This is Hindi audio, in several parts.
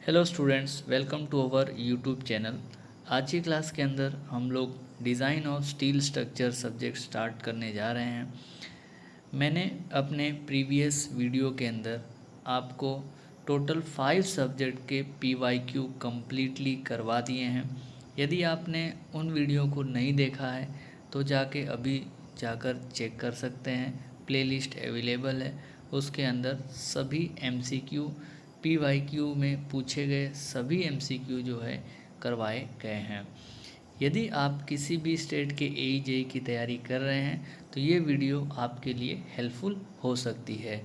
Hello students, welcome to our YouTube channel. आज की क्लास के अंदर हम लोग design of steel structure subject start करने जा रहे हैं। मैंने अपने प्रीवियस वीडियो के अंदर आपको टोटल 5 सब्जेक्ट के PYQ कम्प्लीटली करवा दिए हैं। यदि आपने उन वीडियो को नहीं देखा है तो जाके अभी जाकर चेक कर सकते हैं। प्लेलिस्ट अवेलेबल है, उसके अंदर सभी MCQ PYQ में पूछे गए सभी MCQ जो है करवाए गए हैं। यदि आप किसी भी स्टेट के AE-JEE की तैयारी कर रहे हैं तो ये वीडियो आपके लिए हेल्पफुल हो सकती है।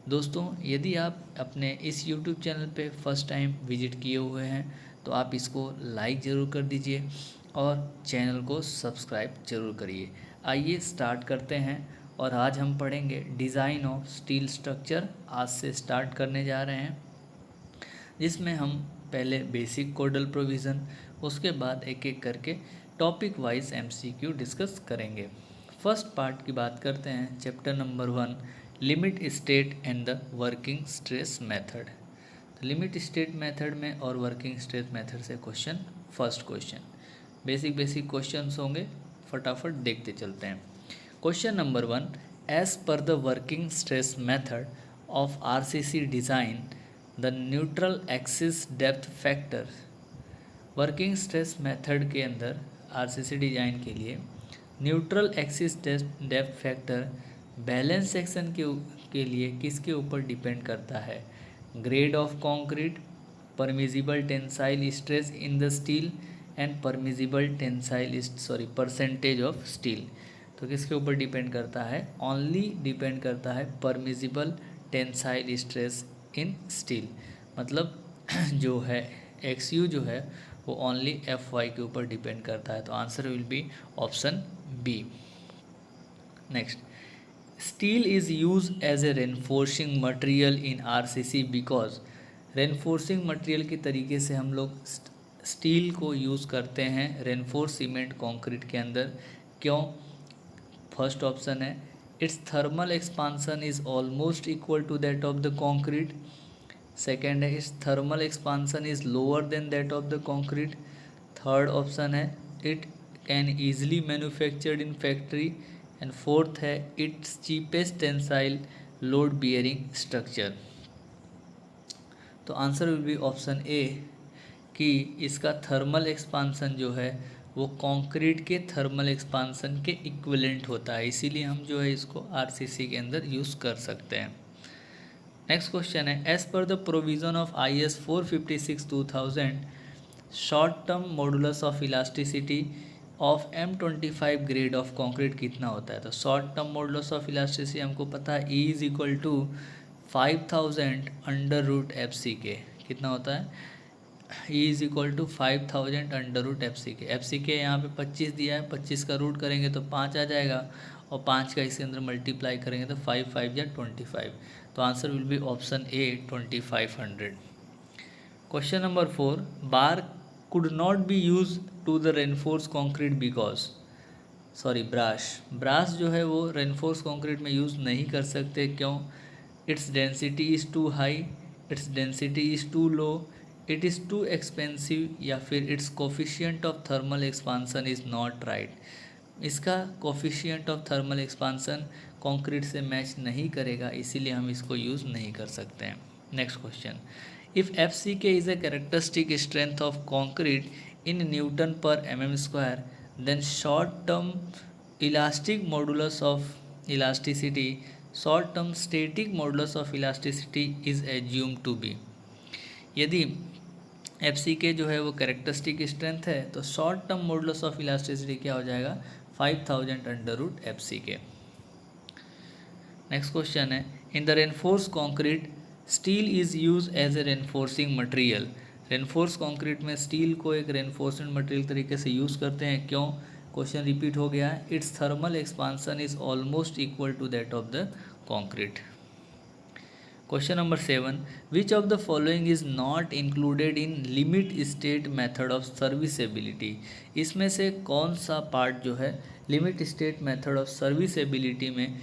दोस्तों, यदि आप अपने इस YouTube चैनल पे फर्स्ट टाइम विजिट किए हुए हैं तो आप इसको लाइक ज़रूर कर दीजिए और चैनल को सब्सक्राइब ज़रूर करिए। आइए स्टार्ट करते हैं और आज हम पढ़ेंगे डिज़ाइन ऑफ स्टील स्ट्रक्चर। आज से स्टार्ट करने जा रहे हैं, जिसमें हम पहले बेसिक कोडल प्रोविज़न, उसके बाद एक एक करके टॉपिक वाइज MCQ डिस्कस करेंगे। फर्स्ट पार्ट की बात करते हैं, chapter number 1, limit state and the working stress method. तो लिमिट स्टेट मेथड में और वर्किंग स्ट्रेस मेथड से question, first question basic questions होंगे, फटाफट देखते चलते हैं। Question number 1, as per the working stress method of RCC design the neutral axis depth factor. Working stress method के अंदर RCC डिज़ाइन के लिए neutral axis depth factor balance section के लिए किसके ऊपर डिपेंड करता है? Grade of concrete, permissible tensile stress in the steel and percentage of steel. तो किसके ऊपर डिपेंड करता है? ओनली डिपेंड करता है permissible tensile stress in steel. मतलब जो है XU जो है वो ओनली FY के ऊपर डिपेंड करता है। तो answer will be option B. Next, steel is use as a reinforcing material in RCC because. Reinforcing material के तरीके से हम लोग स्टील को यूज़ करते हैं रेनफोर्स सीमेंट कंक्रीट के अंदर। क्यों? फर्स्ट ऑप्शन है, its thermal expansion is almost equal to that of the concrete. Second है, its thermal expansion is lower than that of the concrete. Third option है, it can easily manufactured in factory. And fourth है, its cheapest tensile load bearing structure. तो answer will be option A कि इसका थर्मल एक्सपांसन जो है वो कंक्रीट के थर्मल एक्सपांसन के इक्विवेलेंट होता है, इसीलिए हम जो है इसको RCC के अंदर यूज़ कर सकते हैं। नेक्स्ट क्वेश्चन है, as per the provision of IS 456/2000 short term modulus of elasticity of M25 grade of concrete कितना होता है? तो short term modulus of elasticity हमको पता है E is equal to 5000 under root FCK। कितना होता है? E is equal to 5000 under root FCK। FCK यहाँ पे 25 दिया है, 25 का रूट करेंगे तो 5 आ जाएगा और 5 का इसके अंदर मल्टीप्लाई करेंगे तो 5 5 या 25। तो answer will be option A 2500। Question number 4, bar could not be use to the reinforce concrete because. Brass जो है वो रेनफोर्स कॉन्क्रीट में यूज़ नहीं कर सकते। क्यों? Its density is too high, its density is too low, it is too expensive, या फिर its coefficient of thermal expansion is not right. इसका coefficient of thermal expansion concrete से मैच नहीं करेगा, इसीलिए हम इसको यूज़ नहीं कर सकते हैं। Next question, if FCK is a characteristic strength of concrete in newton per mm², then short term elastic modulus of elasticity, short term static modulus of elasticity is assume to be. यदि FCK जो है वो कैरेक्टरिस्टिक स्ट्रेंथ है तो short term modulus of elasticity क्या हो जाएगा? 5000 under root FCK। Next question है, in the reinforce concrete steel is use as a reinforcing material. Reinforce concrete में स्टील को एक रेनफोर्सिंग मटेरियल तरीके से यूज़ करते हैं। क्यों? क्वेश्चन रिपीट हो गया है, its thermal expansion is almost equal to that of the concrete. Question number 7, which of the following is not included in limit state method of serviceability. इसमें से कौन सा पार्ट जो है limit state method of serviceability में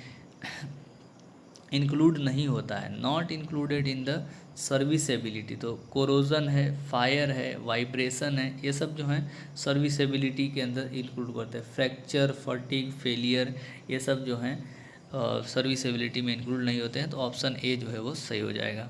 इंक्लूड नहीं होता है? Not included in the serviceability, तो कोरोजन है, फायर है, वाइब्रेशन है, ये सब जो हैं सर्विसेबिलिटी के अंदर इंक्लूड करते हैं। फ्रैक्चर, फटीग, फेलियर, ये सब जो हैं सर्विसेबिलिटी में इंक्लूड नहीं होते हैं, तो ऑप्शन ए जो है वो सही हो जाएगा।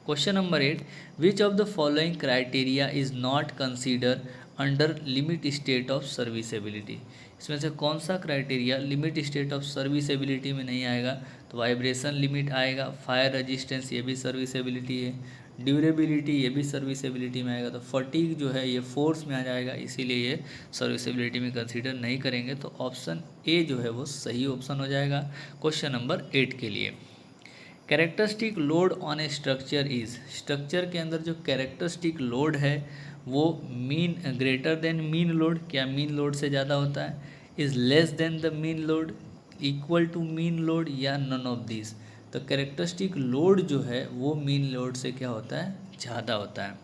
Question number 8, which of the following criteria is not consider under limit state of serviceability. इसमें से कौन सा criteria limit state of serviceability में नहीं आएगा? तो वाइब्रेशन लिमिट आएगा, फायर रेजिस्टेंस ये भी सर्विसेबिलिटी है, ड्यूरेबिलिटी ये भी सर्विसेबिलिटी में आएगा, तो फटीग जो है ये फोर्स में आ जाएगा, इसीलिए ये सर्विसेबिलिटी में कंसीडर नहीं करेंगे, तो ऑप्शन ए जो है वो सही ऑप्शन हो जाएगा क्वेश्चन नंबर 8 के लिए। Characteristic load on a structure is, structure के अंदर जो कैरेक्टरिस्टिक लोड है वो mean greater than mean load, क्या मीन लोड से ज़्यादा होता है? Is less than the mean load, equal to mean load, या नन ऑफ दिस। तो कैरेक्टरिस्टिक लोड जो है वो मीन लोड से क्या होता है? ज़्यादा होता है।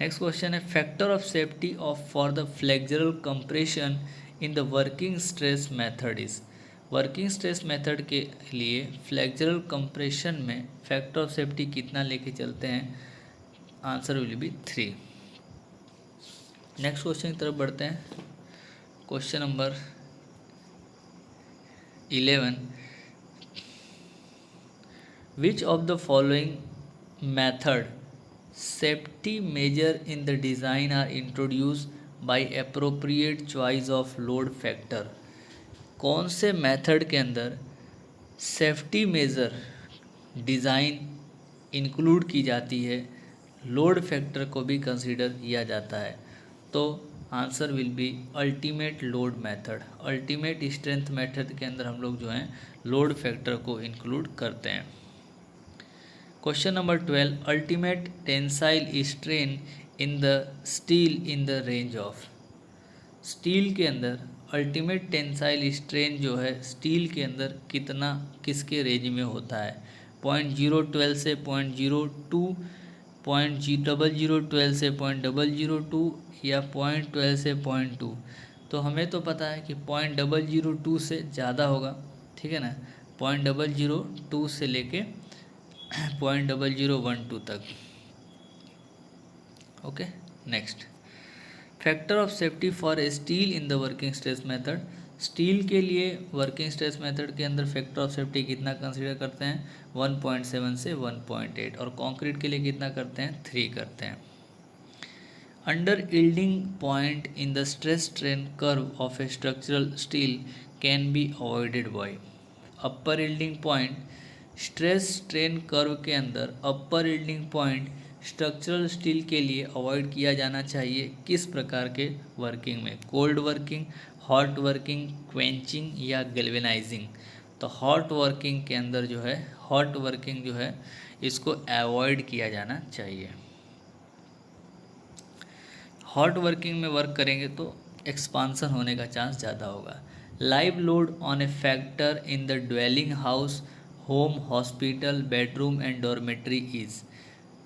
नेक्स्ट क्वेश्चन है, factor of safety of for the flexural compression in the working stress method is. Working stress method के लिए फ्लेक्सुरल कंप्रेशन में फैक्टर ऑफ सेफ्टी कितना लेके चलते हैं? Answer will be 3। Next question की तरफ बढ़ते हैं। Question number 11, which of the following method safety measure in the design are introduce by appropriate choice of load factor. कौन से मेथड के अंदर सेफ्टी मेज़र डिज़ाइन इंक्लूड की जाती है, लोड फैक्टर को भी कंसीडर किया जाता है? तो answer will B ultimate load method. Ultimate strength method के अंदर हम लोग जो हैं लोड फैक्टर को इंक्लूड करते हैं। Question number 12, ultimate tensile strain in the steel in the range of. Steel के अंदर अल्टीमेट टेंसाइल स्ट्रेन जो है स्टील के अंदर कितना किसके रेंज में होता है? 0.012 से 0.02, 0.0012 से 0.002, या 0.12 से 0.2। तो हमें तो पता है कि 0.002 से ज़्यादा होगा, ठीक है ना, 0.002 से लेके 0.0012 तक। Okay, next, factor of safety for steel in the working stress method. Steel के लिए वर्किंग स्ट्रेस मेथड के अंदर फैक्टर ऑफ सेफ्टी कितना कंसीडर करते हैं? 1.7 से 1.8, और कंक्रीट के लिए कितना करते हैं? 3 करते हैं। Under yielding point in the stress strain curve of A structural steel can be avoided by. Upper yielding point stress strain curve के अंदर अपर यील्डिंग पॉइंट स्ट्रक्चरल स्टील के लिए अवॉइड किया जाना चाहिए किस प्रकार के वर्किंग में? Cold working, hot working, quenching, या गैल्वेनाइजिंग। तो हॉट वर्किंग के अंदर जो है, हॉट वर्किंग जो है इसको अवॉइड किया जाना चाहिए। हॉट वर्किंग में वर्क करेंगे तो एक्सपांसन होने का चांस ज़्यादा होगा। Live load on A factor in the dwelling house, home, hospital, bedroom and dormitory is.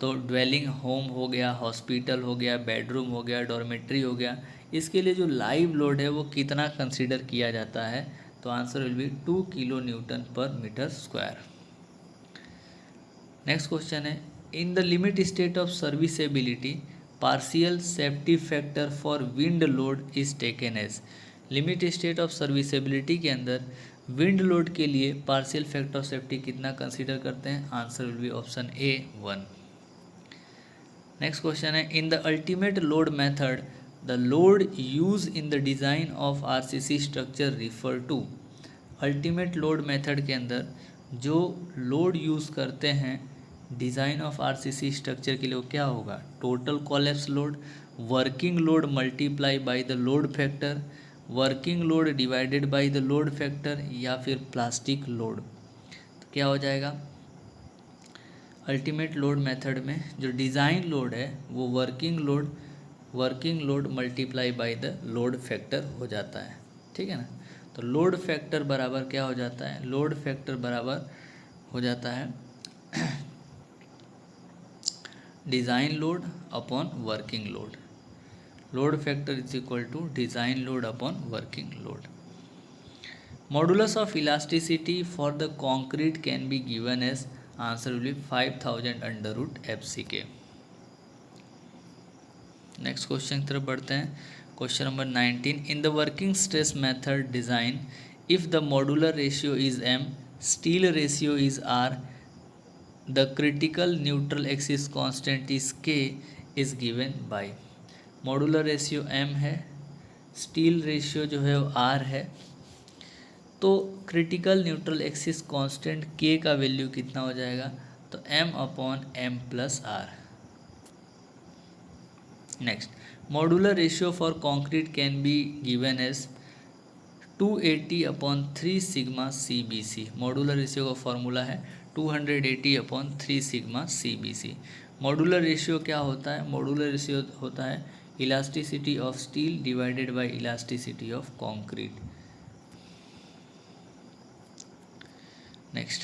तो ड्वेलिंग होम हो गया, हॉस्पिटल हो गया, बेडरूम हो गया, डॉर्मेट्री हो गया, इसके लिए जो लाइव लोड है वो कितना कंसीडर किया जाता है? तो answer will be 2 kilo newton per metre square. Next question है, in the limit state of serviceability partial safety factor for wind load is taken as. Limit state of serviceability के अंदर विंड लोड के लिए पार्शियल फैक्टर ऑफ सेफ्टी कितना कंसीडर करते हैं? Answer will be option A 1। Next question है, in the ultimate load method the load use in the design of RCC structure refer to. Ultimate load method के अंदर जो लोड यूज़ करते हैं डिज़ाइन ऑफ आरसीसी स्ट्रक्चर के लिए वो क्या होगा? Total collapse load, working load multiply by the load factor, working load divided by the load factor, या फिर प्लास्टिक लोड। तो क्या हो जाएगा? अल्टीमेट लोड मेथड में जो डिज़ाइन लोड है वो working load multiply by the load factor हो जाता है, ठीक है ना। तो लोड फैक्टर बराबर क्या हो जाता है? लोड फैक्टर बराबर हो जाता है design load upon working load. Load factor is equal to design load upon working load. Modulus of elasticity for the concrete can be given as. Answer will be 5000 under root FCK। Next question की तरफ बढ़ते हैं। Question number 19, in the working stress method design if the modular ratio is m, steel ratio is r, the critical neutral axis constant is k is given by. Modular ratio m है, स्टील रेशियो जो है वो r है, तो critical neutral axis constant k का वैल्यू कितना हो जाएगा, तो m/m+r। Next, modular ratio for concrete can be given as 280/3 sigma CBC। Modular ratio का फॉर्मूला है 280/3 सिग्मा CBC। मॉड्यूलर रेशियो क्या होता है? मॉड्यूलर रेशियो होता है elasticity of steel divided by elasticity of concrete. Next,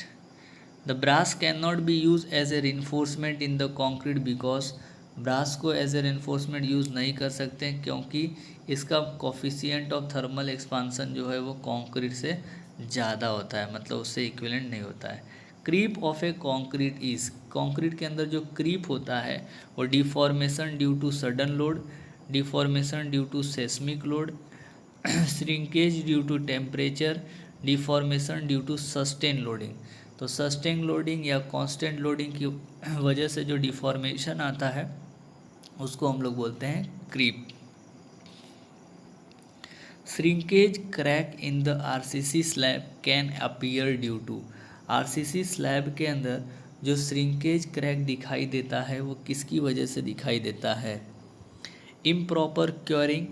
the brass can not be use as a reinforcement in the concrete because. Brass को एज ए रिइंफोर्समेंट यूज़ नहीं कर सकते क्योंकि इसका कोफिशिएंट ऑफ थर्मल एक्सपांसन जो है वो कंक्रीट से ज़्यादा होता है, मतलब उससे इक्विवेलेंट नहीं होता है। Creep of a concrete is, concrete के अंदर जो क्रीप होता है वो deformation due to sudden load, deformation due to seismic load, shrinkage due to temperature, deformation due to sustain loading. तो सस्टेन लोडिंग या कांस्टेंट लोडिंग की वजह से जो डिफॉर्मेशन आता है उसको हम लोग बोलते हैं creep. Shrinkage crack in the RCC slab can appear due to. RCC slab के अंदर जो श्रिंकेज क्रैक दिखाई देता है वो किसकी वजह से दिखाई देता है? Improper curing,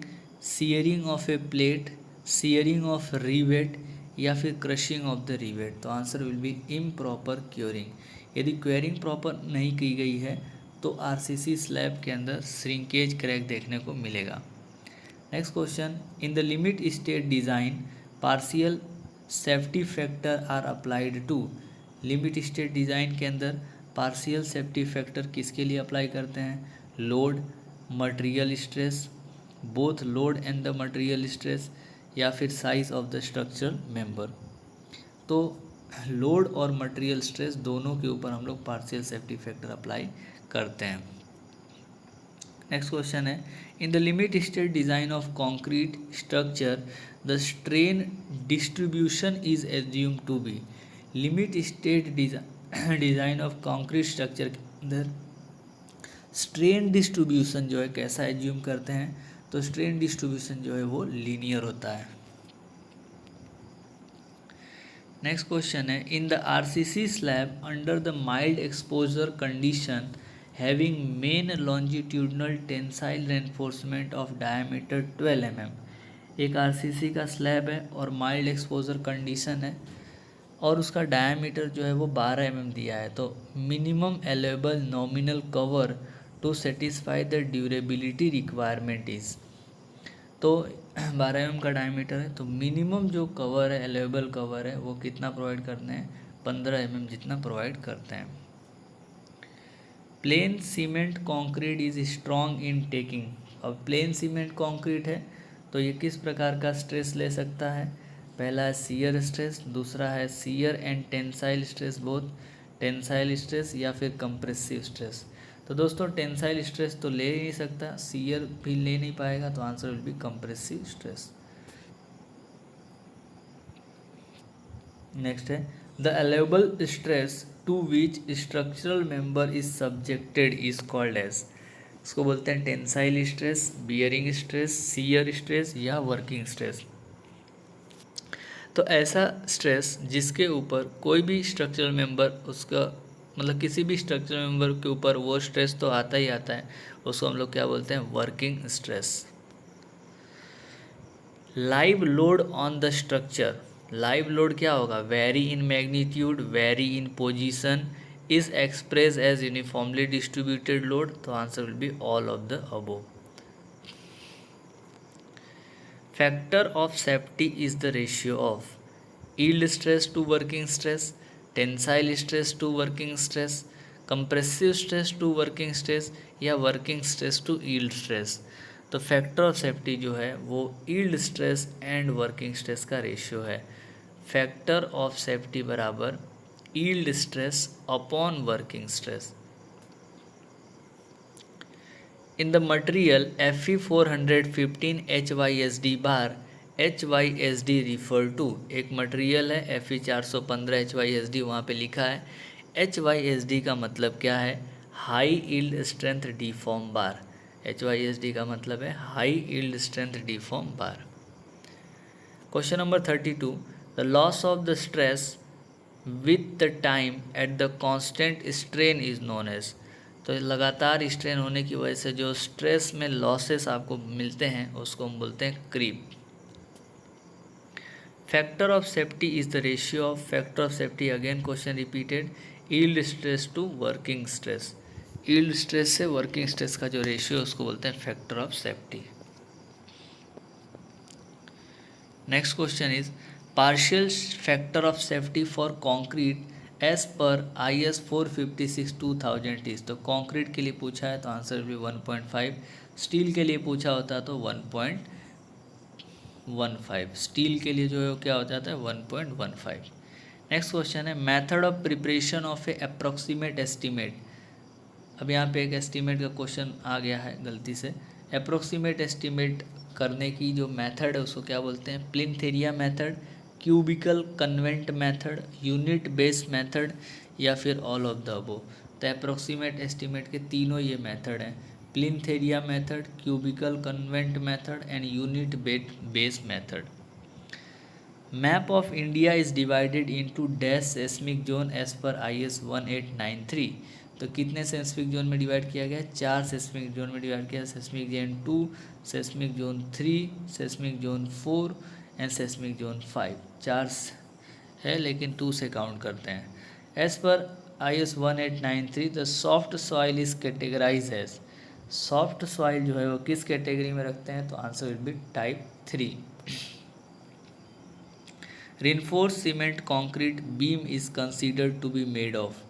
shearing of A plate, shearing of rivet या फिर क्रशिंग ऑफ द रिवेट। तो answer will B improper curing. यदि क्योरिंग प्रॉपर नहीं की गई है तो RCC स्लैब के अंदर श्रिंकेज क्रैक देखने को मिलेगा। Next question, in the limit state design partial safety factor are applied to. Limit state design के अंदर पार्शियल सेफ्टी फैक्टर किसके लिए अप्लाई करते हैं? Load, material stress, both load and the material stress, या फिर size of the structural member. तो लोड और मटेरियल स्ट्रेस दोनों के ऊपर हम लोग पार्शियल सेफ्टी फैक्टर अप्लाई करते हैं। नेक्स्ट क्वेश्चन है, in the limit state design of concrete structure the strain distribution is assumed to be. Limit state design of concrete structure के अंदर स्ट्रेन डिस्ट्रीब्यूशन जो है कैसा एज्यूम करते हैं? तो स्ट्रेन डिस्ट्रीब्यूशन जो है वो लीनियर होता है। नेक्स्ट क्वेश्चन है, in the RCC slab under the mild exposure condition having main longitudinal tensile reinforcement of diameter 12 mm। एक RCC का स्लैब है और माइल्ड एक्सपोजर कंडीशन है और उसका डायमीटर जो है वो 12 mm दिया है। तो minimum available nominal cover to satisfy the durability requirement is. तो 12 mm का डायमीटर है, तो मिनिमम जो कवर है, अवेलेबल कवर है, वो कितना प्रोवाइड करते हैं? 15 mm जितना प्रोवाइड करते हैं। Plane cement concrete is strong in taking. अब प्लेन सीमेंट कंक्रीट है तो ये किस प्रकार का स्ट्रेस ले सकता है? पहला है शियर स्ट्रेस, दूसरा है shear and tensile stress, both tensile stress या फिर कंप्रेसिव स्ट्रेस। तो दोस्तों टेंसाइल स्ट्रेस तो ले ही नहीं सकता, शियर भी ले नहीं पाएगा, तो answer will be compressive stress. Next है, the allowable stress to which structural member is subjected is called as. इसको बोलते हैं tensile stress, bearing stress, shear stress या वर्किंग स्ट्रेस। तो ऐसा स्ट्रेस जिसके ऊपर कोई भी स्ट्रक्चरल मेंबर, उसका मतलब किसी भी स्ट्रक्चरल मेंबर के ऊपर वो स्ट्रेस तो आता ही आता है, उसको हम लोग क्या बोलते हैं? Working stress. Live load on the structure, live load क्या होगा? Vary in magnitude, vary in position, is express as uniformly distributed load. तो answer will be all of the above. Factor of safety is the ratio of yield stress to working stress, tensile stress to working stress, compressive stress to working stress या working stress to yield stress. तो फैक्टर ऑफ सेफ्टी जो है वो yield stress and working stress का रेशियो है। फैक्टर ऑफ सेफ्टी बराबर yield stress upon working stress. In the material Fe415 HYSD bar, HYSD refer to एक मटेरियल है Fe415 HYSD वहाँ पे लिखा है. HYSD का मतलब क्या है? High yield strength deform bar. HYSD का मतलब है high yield strength deform bar. Question number 32. The loss of the stress with the time at the constant strain is known as. तो लगातार स्ट्रेन होने की वजह से जो स्ट्रेस में लॉसेस आपको मिलते हैं उसको हम बोलते हैं creep. Factor of safety is the ratio of factor of safety. Again question repeated. Yield stress to working stress. Yield stress से वर्किंग स्ट्रेस का जो रेशियो उसको बोलते हैं factor of safety. Next question is partial factor of safety for concrete as per IS 456-2000 is. तो कंक्रीट के लिए पूछा है तो आंसर भी 1.5. स्टील के लिए पूछा होता तो 1.15. स्टील के लिए जो है वो क्या हो जाता है 1.15. नेक्स्ट क्वेश्चन है method of preparation of A approximate estimate. अब यहाँ पे एक एस्टीमेट का क्वेश्चन आ गया है गलती से. अप्रोक्सीमेट एस्टीमेट करने की जो मेथड है उसको क्या बोलते हैं? Plinth area method, cubical content method, unit base method या फिर ऑल ऑफ द अबो. तो अप्रोक्सीमेट एस्टीमेट के तीनों ये मेथड हैं. Plinth area method, cubical content method and unit base method. Map of India is divided into dash seismic zone as per IS 1893. तो कितने सेस्मिक जोन में डिवाइड किया गया? 4 सेस्मिक जोन में डिवाइड किया. Seismic zone 2, seismic zone 3, seismic zone 4 and seismic zone 5. 4 है लेकिन 2 से काउंट करते हैं. As per IS 1893 the soft soil is categorize as. Soft soil जो है वो किस कैटेगरी में रखते हैं? तो answer will be type 3. Reinforce cement concrete beam is considered to be made of.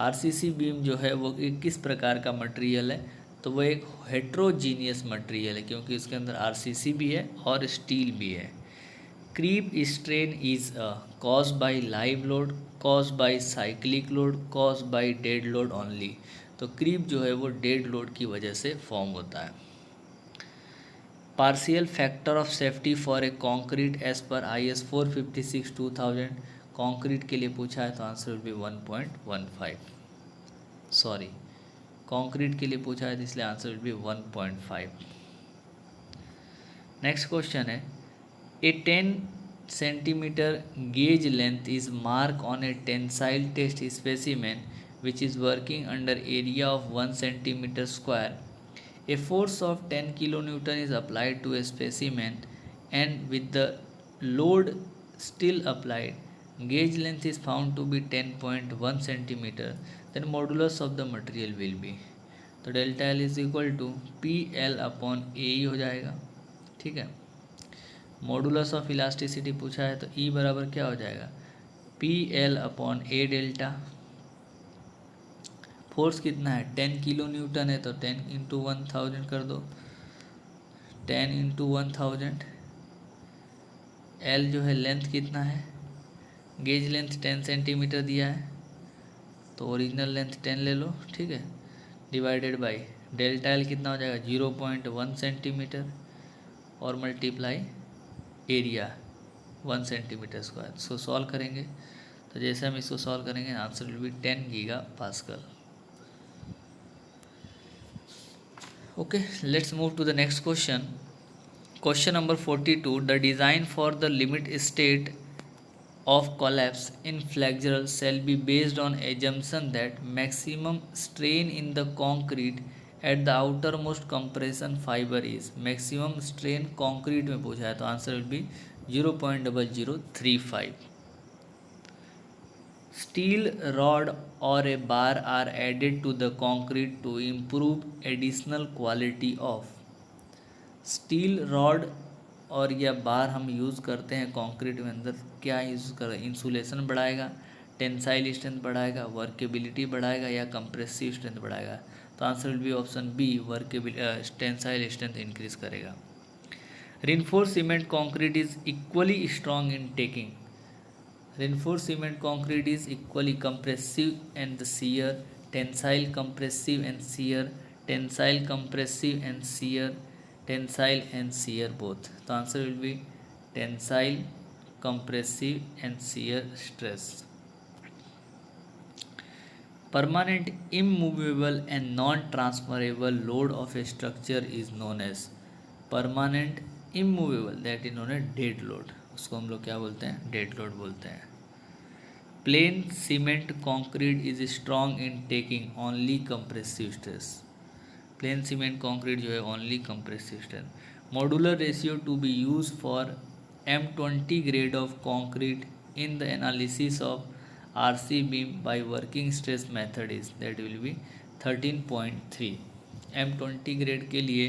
RCC beam जो है वो एक किस प्रकार का मटेरियल है? तो वो एक हेट्रोजीनियस मटेरियल है क्योंकि इसके अंदर RCC भी है और स्टील भी है. Creep strain is cause by live load, cause by cyclic load, cause by dead load only. तो क्रीप जो है वो डेड लोड की वजह से फॉर्म होता है. Partial factor of safety for a concrete as per IS 456-2000. Concrete के लिए पूछा है तो answer will be 1.15. Sorry, concrete के लिए पूछा है तो इसलिए answer will be 1.5. Next question है a 10 centimetre gauge length is mark on a tensile test specimen which is working under area of 1 centimetre square. A force of 10 kilonewton is applied to a specimen and with the load still applied, gauge length is found to be 10.1 centimeter. Then modulus of the material will be. तो delta L is equal to PL upon A ही हो जाएगा. ठीक है. मॉडुलस ऑफ इलास्टिसिटी पूछा है तो E बराबर क्या हो जाएगा? PL upon A delta. Force कितना है? 10 किलो न्यूटन है तो 10 इंटू 1000 कर दो. 10 इंटू 1000. एल जो है लेंथ कितना है? गेज लेंथ 10 सेंटीमीटर दिया है तो ओरिजिनल लेंथ 10 ले लो. ठीक है. डिवाइडेड बाई डेल्टा एल कितना हो जाएगा? 0.1 सेंटीमीटर और मल्टीप्लाई एरिया 1 सेंटीमीटर स्क्वायर. इसको सॉल्व करेंगे तो जैसे हम इसको सॉल्व करेंगे answer will B 10 giga pascal. Okay, let's move to the next question. Question number 42. The design for the limit state of collapse in flexural shall be based on assumption that maximum strain in the concrete at the outermost compression fiber is. Maximum strain concrete में पूछा है तो answer will be 0.0035. Steel rod or a bar are added to the concrete to improve additional quality of. Steel rod और या बार हम यूज़ करते हैं कंक्रीट में अंदर. क्या यूज़ कर? इंसुलेशन बढ़ाएगा, टेंसाइल स्ट्रेंथ बढ़ाएगा, वर्केबिलिटी बढ़ाएगा या कंप्रेसिव स्ट्रेंथ बढ़ाएगा. तो answer will be option B, tensile strength increase करेगा. Reinforced cement concrete is equally strong in taking. Reinforced cement concrete is equally compressive and the shear, tensile compressive and shear, tensile compressive and shear, tensile and shear both. The answer will be tensile compressive and shear stress. Permanent immovable and non-transferable load of a structure is known as permanent immovable, that is known as dead load. उसको हम लोग क्या बोलते हैं? डेड लोड बोलते हैं. Plane cement concrete is strong in taking only compressive stress. Plane cement concrete जो है only compressive stress. Modular ratio to be use for M20 grade of concrete in the analysis of RC beam by working stress method is that will be 13.3. M20 grade के लिए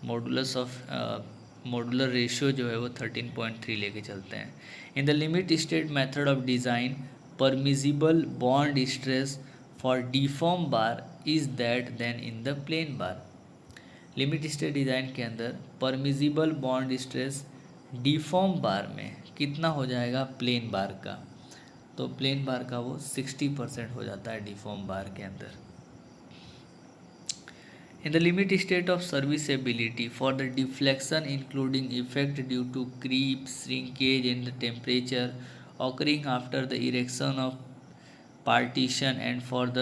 मॉडुलर रेशियो जो है वो 13.3 लेके चलते हैं. In the limit state method of design permissible bond stress for deform bar is that than in the plain bar. Limit state design के अंदर permissible bond stress deform bar में कितना हो जाएगा प्लेन बार का, तो प्लेन बार का वो 60% हो जाता है डिफॉर्म बार के अंदर. In the limit state of serviceability for the deflection including effect due to creep shrinkage in the temperature occurring after the erection of partition and for the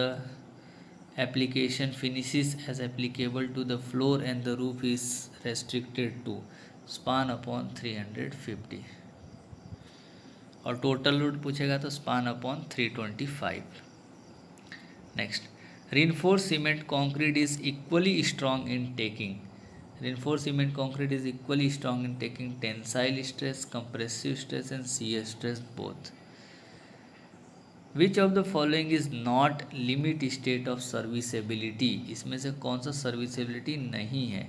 application finishes as applicable to the floor and the roof is restricted to span upon 350. और टोटल लोड पूछेगा तो span upon 325. Next, reinforced cement concrete is equally strong in taking. Reinforced cement concrete is equally strong in taking tensile stress, compressive stress and shear stress both. Which of the following is not limit state of serviceability? इसमें से कौन सा सर्विसेबिलिटी नहीं है?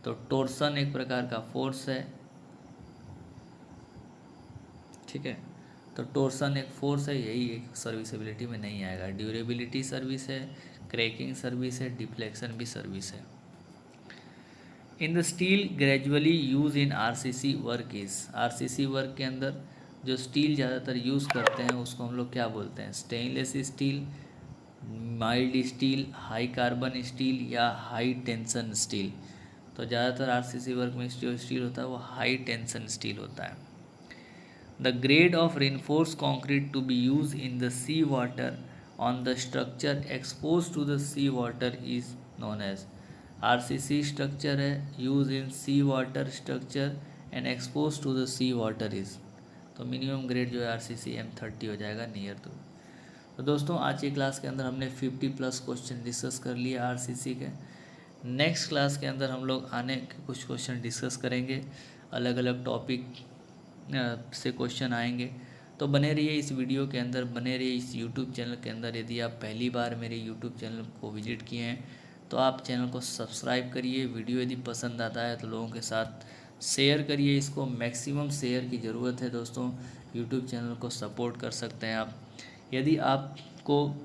तो टोर्सन एक प्रकार का फोर्स है, ठीक है, तो टोर्सन एक फोर्स है, यही एक सर्विसेबिलिटी में नहीं आएगा. ड्यूरेबिलिटी सर्विस है, क्रैकिंग सर्विस है, डिफ्लेक्शन भी सर्विस है. In the steel gradually use in RCC work is. RCC work के अंदर जो स्टील ज़्यादातर यूज़ करते हैं उसको हम लोग क्या बोलते हैं? Stainless steel, mild steel, high carbon steel या हाई टेंशन स्टील. तो ज़्यादातर RCC वर्क में जो स्टील होता है वो हाई टेंशन स्टील होता है. The grade of reinforced concrete to be used in the sea water on the structure exposed to the sea water is known as. RCC structure है, used in sea water structure and exposed to the sea water is. तो मिनिमम ग्रेड जो है RCC M30 हो जाएगा नियर टू. तो दोस्तों आज की क्लास के अंदर हमने 50+ क्वेश्चन डिस्कस कर लिए RCC के. नेक्स्ट क्लास के अंदर हम लोग आने के कुछ क्वेश्चन डिस्कस करेंगे, अलग अलग टॉपिक से क्वेश्चन आएंगे. तो बने रहिए इस वीडियो के अंदर, बने रहिए इस यूट्यूब चैनल के अंदर. यदि आप पहली बार मेरे यूट्यूब चैनल को विजिट किए हैं तो आप चैनल को सब्सक्राइब करिए. वीडियो यदि पसंद आता है तो लोगों के साथ शेयर करिए. इसको मैक्सिमम शेयर की ज़रूरत है दोस्तों. यूट्यूब चैनल को सपोर्ट कर सकते हैं आप. यदि आपको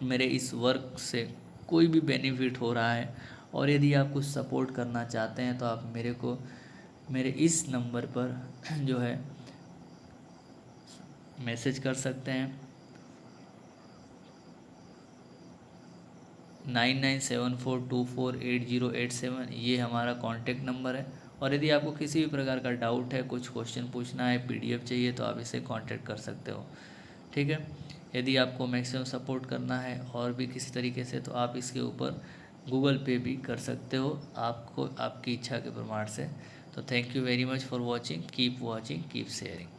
मेरे इस वर्क से कोई भी बेनिफिट हो रहा है और यदि आप कुछ सपोर्ट करना चाहते हैं तो आप मेरे इस नंबर पर जो है मैसेज कर सकते हैं. 9974248087 ये हमारा कांटेक्ट नंबर है. और यदि आपको किसी भी प्रकार का डाउट है, कुछ क्वेश्चन पूछना है, PDF चाहिए तो आप इसे कांटेक्ट कर सकते हो, ठीक है. यदि आपको मैक्सिमम सपोर्ट करना है और भी किसी तरीके से तो आप इसके ऊपर गूगल पे भी कर सकते हो, आपको आपकी इच्छा के प्रमाण से. तो thank you very much for watching. Keep watching, keep sharing.